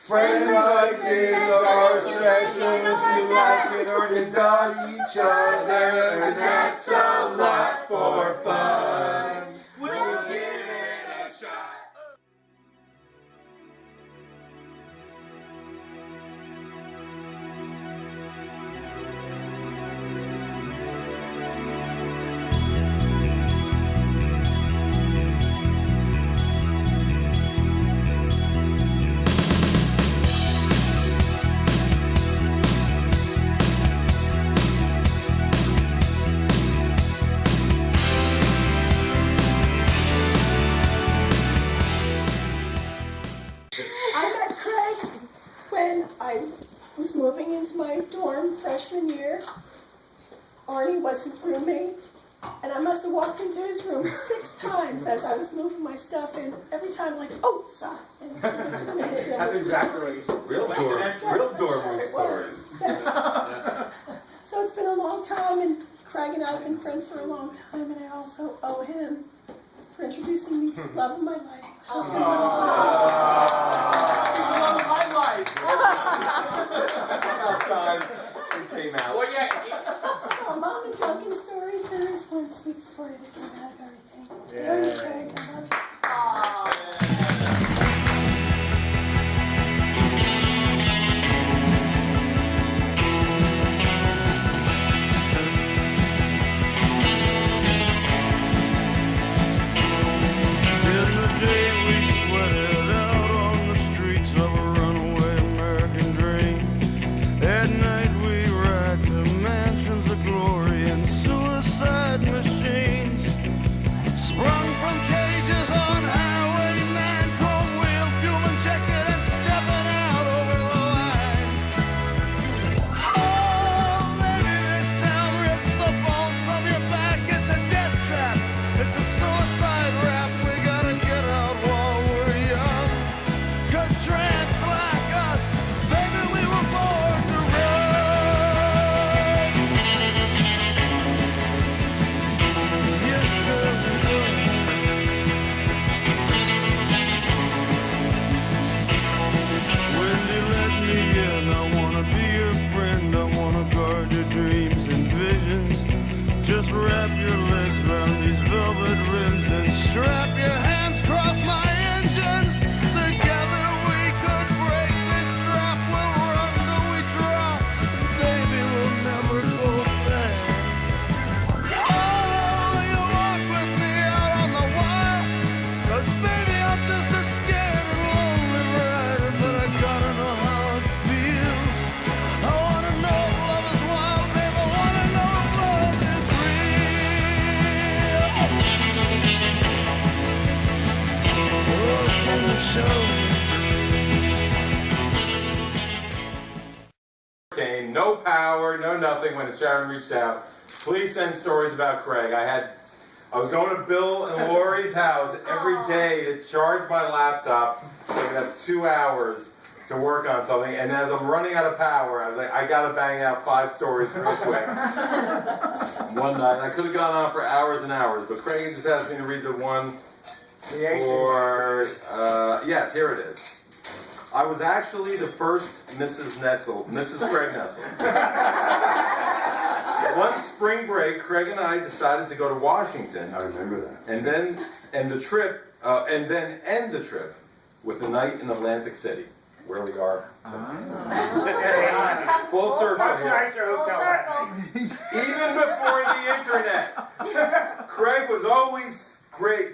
Friends like this are special if you like it or you got each other, and that's a lot for fun. We'll give it a shot. I was moving into my dorm freshman year. Arnie was his roommate, and I must have walked into his room 6 times as I was moving my stuff in. Every time, like, oh, sorry. That's exactly real dorm room stories. Yes. So it's been a long time, and Craig and I have been friends for a long time, and I also owe him for introducing me to the love of my life. Came out. Well, yeah. So among the drunken stories, there is one sweet story that came out of everything. Really, Craig, I love you. In the day we sweated out on the streets of a runaway American dream. At night we ride to mansions of glory and suicide machines. Sprung from cages on Highway 9, chrome wheel, fuel injected and stepping out over the line. Oh, maybe this town rips the bones from your back. It's a death trap. It's a suicide rap. We gotta get out while we're young. 'Cause tramps like us, baby, we were born to run. Yes, girl, we run. Wendy, let me in. I wanna be your friend. I wanna guard your dreams and visions. Just wrap your legs round these velvet rims and strap your hands across my engines. Together we could break this trap. We'll run till we drop. Baby, we'll never go back. Oh, you walk with me out on the wire. 'Cause baby, I'm just a scared and lonely rider. But I gotta know how it feels. I wanna know if love is wild, babe. I wanna know if love is real. Oh, can you show me? No power, no nothing when Sharon reached out. Please send stories about Craig. I was going to Bill and Lori's house every day to charge my laptop. So I have 2 hours to work on something. And as I'm running out of power, I was like, I gotta bang out 5 stories real quick. One night, and I could have gone on for hours and hours, but Craig just asked me to read the one for, yes, here it is. I was actually the first Mrs. Nessel, Mrs. Craig Nessel. One spring break, Craig and I decided to go to Washington. I remember that. And then end the trip with a night in Atlantic City, where we are today. Full circle here. Full circle. Even before the internet, Craig was always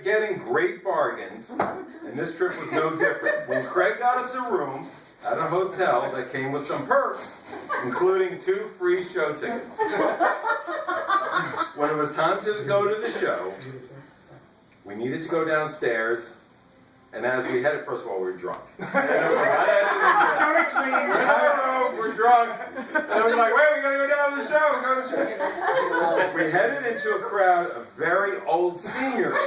getting great bargains, and this trip was no different. When Craig got us a room at a hotel that came with some perks, including 2 free show tickets. When it was time to go to the show, we needed to go downstairs, and as we headed, first of all, we were drunk. We're drunk. And we were like, wait, we gotta go down to the show. Go to the show. We headed into a crowd of very old seniors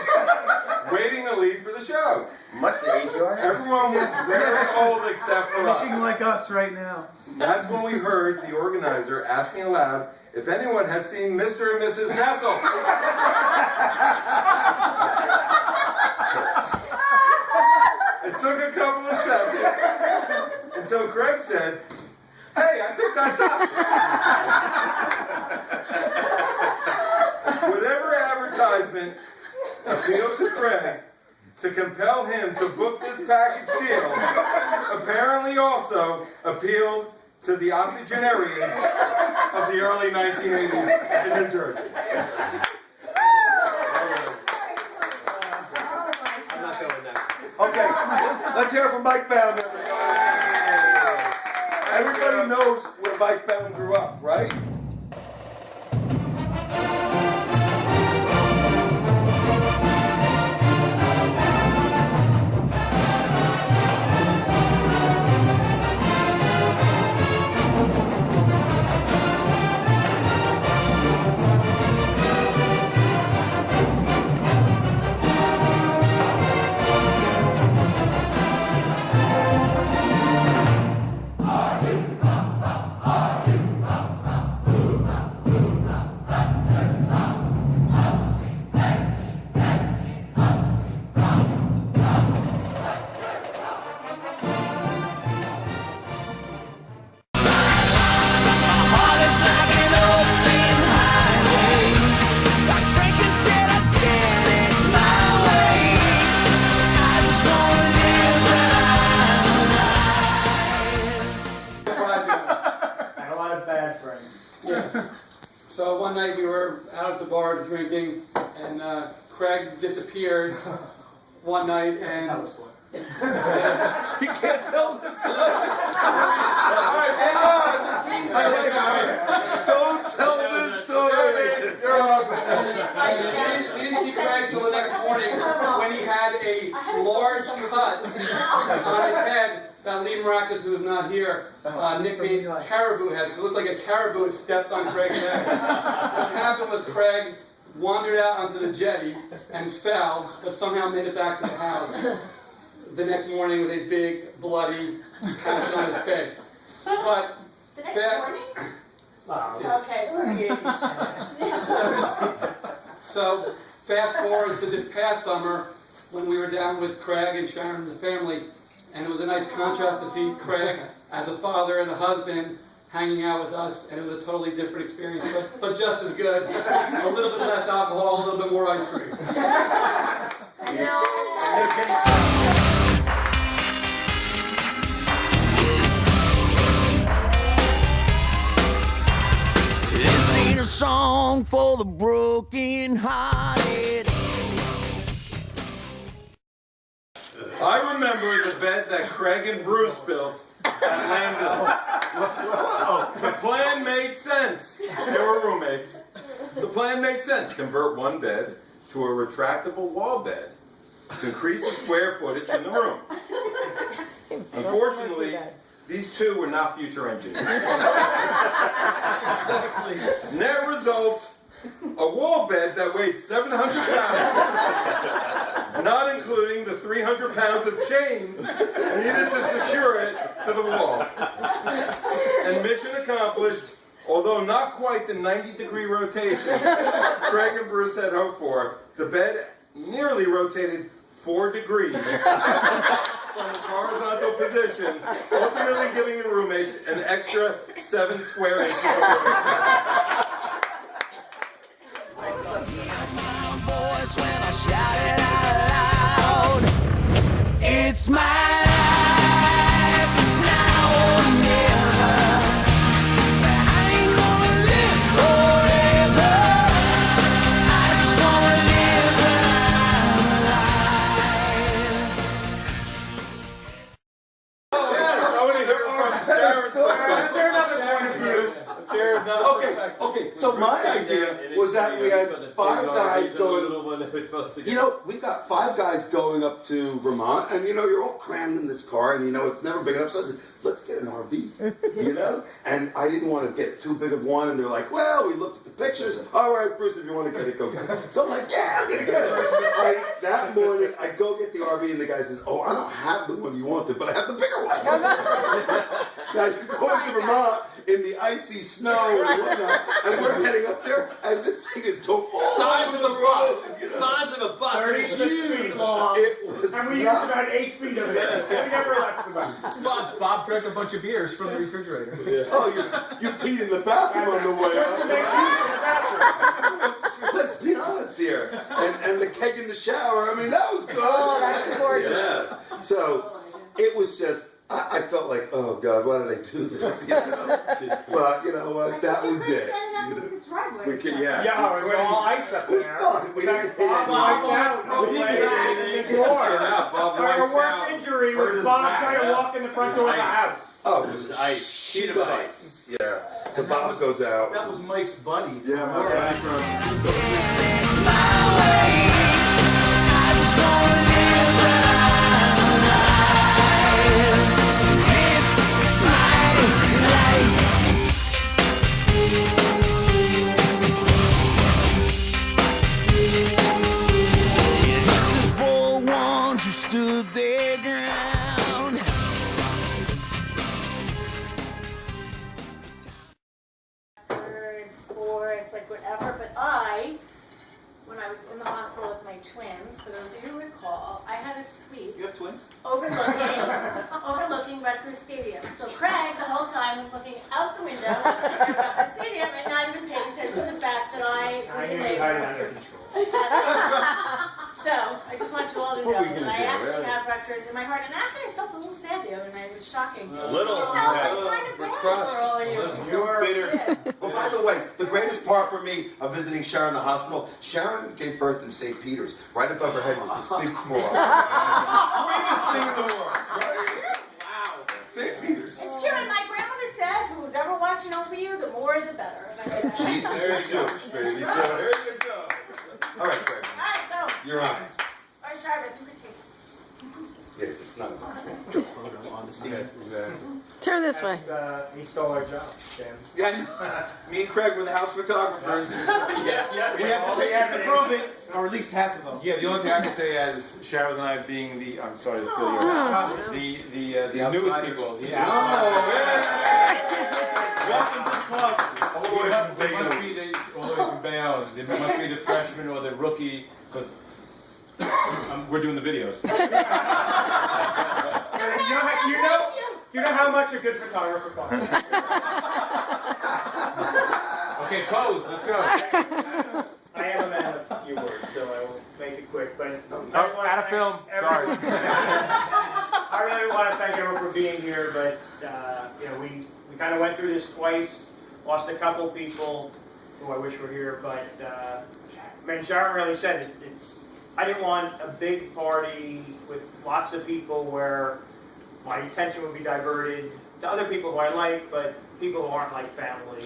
waiting to leave for the show. Much the age you are? Everyone was very old except for us. Looking like us right now. That's when we heard the organizer asking aloud if anyone had seen Mr. and Mrs. Nessel. It took a couple of seconds, until Craig said, "Hey, I think that's us." Whatever advertisement appealed to Craig to compel him to book this package deal apparently also appealed to the octogenarians of the early 1980s in New Jersey. I'm not going there. Okay, let's hear it from Mike Bound, everybody. Everybody knows where Mike Bound grew up, right? So one night we were out at the bar drinking, and Craig disappeared one night, and He can't tell this story. Don't tell this story. we didn't see Craig till the next morning when he had a large cut on his head that Lee Maracus, who is not here, nicknamed Caribou Head. So it looked like a caribou had stepped on Craig's head. What happened was Craig wandered out onto the jetty and fell, but somehow made it back to the house the next morning with a big, bloody patch on his face. But The next morning? Okay, so fast forward to this past summer when we were down with Craig and Sharon and the family, and it was a nice contrast to see Craig as a father and a husband hanging out with us, and it was a totally different experience, but just as good. A little bit less alcohol, a little bit more ice cream. This ain't a song for the broken-hearted. I remember the bed that Craig and Bruce built at Lambda. The plan made sense. They were roommates. The plan made sense. Convert one bed to a retractable wall bed to increase the square footage in the room. Unfortunately, these two were not future engineers. Net result, a wall bed that weighed 700 pounds, not including the 300 pounds of chains needed to secure it to the wall. And mission accomplished, although not quite the 90-degree rotation Craig and Bruce had hoped for. The bed nearly rotated 4 degrees from its horizontal position, ultimately giving the roommates an extra 7 square inches of Voice when I shout it out loud. It's my life, it's now or never. I ain't gonna live forever. I just wanna live when I'm alive. Yes, I want to hear from Sharon's perspective. Let's hear another perspective. Okay, so my idea was that we had 5 guys going. You know, we got 5 guys going up to Vermont, and you know, you're all crammed in this car, and you know, it's never big enough. So I said, let's get an RV, you know? And I didn't want to get too big of one, and they're like, well, we looked at the pictures. All right, Bruce, if you want to get it, go get it. So I'm like, yeah, I'm going to get it. And that morning, I go get the RV, and the guy says, oh, I don't have the one you wanted, but I have the bigger one. Now, you're going to Vermont, in the icy snow and whatnot, and we're heading up there, and this thing is going all Size over of the a road. bus. You know? Size of a bus. 36 Huge. feet long. It was And we used not. about 8 feet of it. We never left the back. Bob drank a bunch of beers from the refrigerator. Oh, you peed in the bathroom on the way up. Let's be honest here. And the keg in the shower, I mean, that was good. Oh, that's gorgeous. Yeah. So it was just, I felt like, oh God, why did I do this? You know? But you know what? That was it. You know? We could, yeah. Yeah, it was all ice up It was there. fun. We didn't hit Bob wiped anything. out. We didn't hit anything. Bob Our wiped worst out. injury Hurt was his Bob back, trying to yeah. walk in the front door of the house. Oh, it was a sheet of ice. Yeah. So Bob goes out. That was Mike's buddy. Yeah, my buddy Stood their ground. Sports, like whatever, but when I was in the hospital with my twins, for those of you who recall, I had a suite You have twins? overlooking Rutgers Stadium. So Craig, the whole time, was looking out the window at Rutgers Stadium and not even paying attention to the fact that I was I in knew labor. you had it under control. So, I just want you all to know What were you that gonna I do, actually really? have Rutgers in my heart. And actually, I felt a little sad the other night. It was shocking. A little. It felt like Yeah. kind of We're bad crushed. for all of you. You were Yeah. Oh, by the way, the greatest part for me of visiting Sharon in the hospital, Sharon gave birth in St. Peter's. Right above her head was this big cross. Greatest thing in the world. Right? Wow. St. Peter's. It's true, and my grandmother said, who's ever watching over you, the more the better. And I said, Jesus is Jewish, baby. So there you go. All right, Greg. all right, go. You're on. All right, Shari-Beth, you can take it. Yeah, no. Turn this way. he stole our job, Jim. Yeah, I know. Me and Craig were the house photographers. Yeah. We have the pictures to prove it, or at least half of them. Yeah, the only thing I can say as Cheryl and I being the, I'm sorry to steal your, the newest outsiders. people. The Oh, outsiders. yeah. Welcome to the club. All the way from They must Bayonne. be the, all the way from Bayonne. They must be the freshman or the rookie, because we're doing the videos. You know how much a good photographer costs. Okay, pose, let's go. I am a man of few words, so I will make it quick. But Oh, out of film, sorry. I really want to thank everyone for being here, but we kind of went through this twice, lost a couple people who I wish were here, but Sharon really said it. I didn't want a big party with lots of people where my attention would be diverted to other people who I like, but people who aren't like family.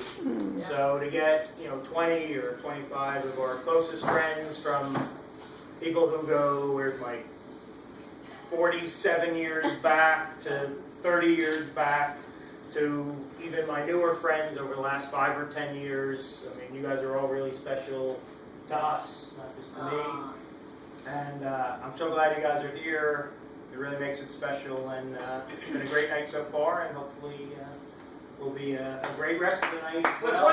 So to get 20 or 25 of our closest friends, from people who go, where's my 47 years back to 30 years back, to even my newer friends over the last 5 or 10 years. I mean, you guys are all really special to us, not just to me. And I'm so glad you guys are here. It really makes it special, and it's been a great night so far, and hopefully will be a great rest of the night. What's the